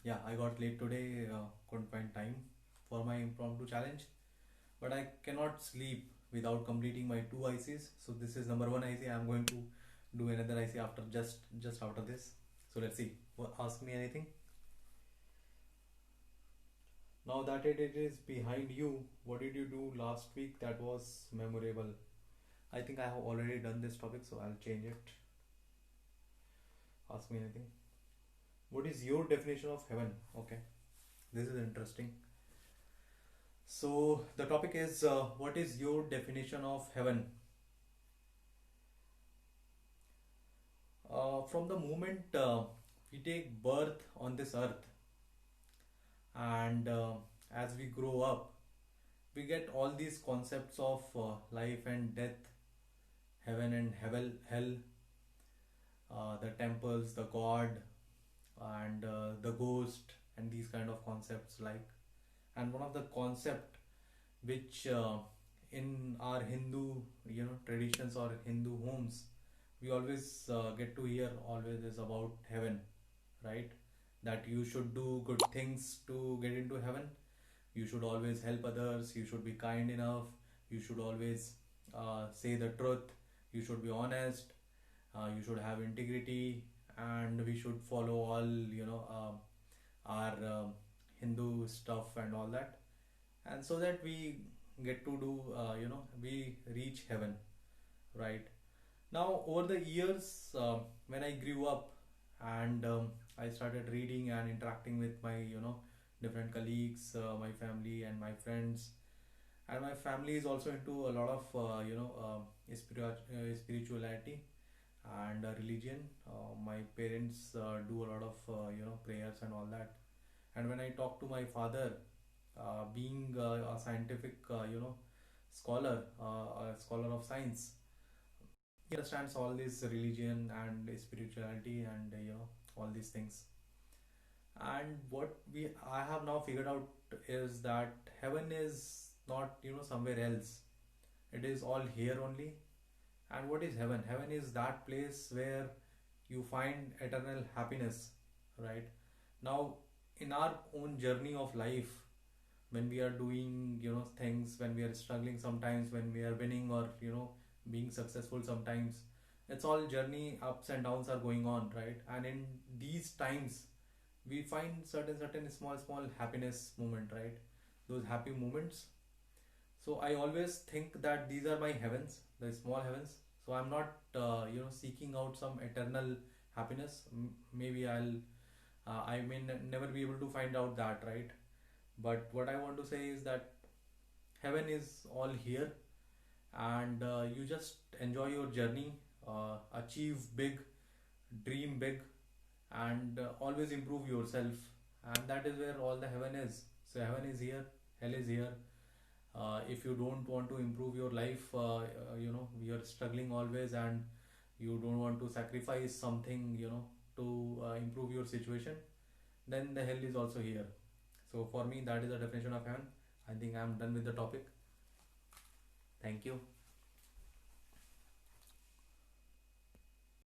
Yeah, I got late today, couldn't find time for my impromptu challenge, but I cannot sleep without completing my two ICs. So this is number one IC. I'm going to do another IC after just after this. So let's see. Ask me anything. Now that it is behind you, what did you do last week that was memorable? I think I have already done this topic, so I'll change it. Ask me anything. What is your definition of heaven? Okay, this is interesting. So the topic is what is your definition of heaven? From the moment we take birth on this earth, and as we grow up, we get all these concepts of life and death, heaven and hell, the temples, the god, and the ghost, and these kind of concepts like. And one of the concept which in our Hindu, traditions or Hindu homes, we always get to hear always is about heaven, right? That you should do good things to get into heaven. You should always help others. You should be kind enough. You should always say the truth. You should be honest. You should have integrity, and we should follow all our Hindu stuff and all that, and so that we get to do we reach heaven, right? Now over the years, when I grew up, and I started reading and interacting with my different colleagues, my family and my friends, and my family is also into a lot of spirituality and religion. My parents do a lot of prayers and all that. And when I talk to my father, being a scientific scholar, a scholar of science, he understands all this religion and spirituality and all these things. And what we I have now figured out is that heaven is not somewhere else. It is all here only. And what is heaven? Heaven is that place where you find eternal happiness, right? Now, in our own journey of life, when we are doing things, when we are struggling sometimes, when we are winning or being successful sometimes, it's all journey, ups and downs are going on, right? And in these times we find certain small happiness moment, right? Those happy moments. So I always think that these are my heavens, the small heavens. So I'm not seeking out some eternal happiness. Maybe I may never be able to find out that, right? But what I want to say is that heaven is all here, and you just enjoy your journey, achieve big, dream big, and always improve yourself. And that is where all the heaven is. So heaven is here, hell is here. If you don't want to improve your life, you're struggling always, and you don't want to sacrifice something to improve your situation, then the hell is also here. So for me, that is the definition of heaven. I think I'm done with the topic. Thank you.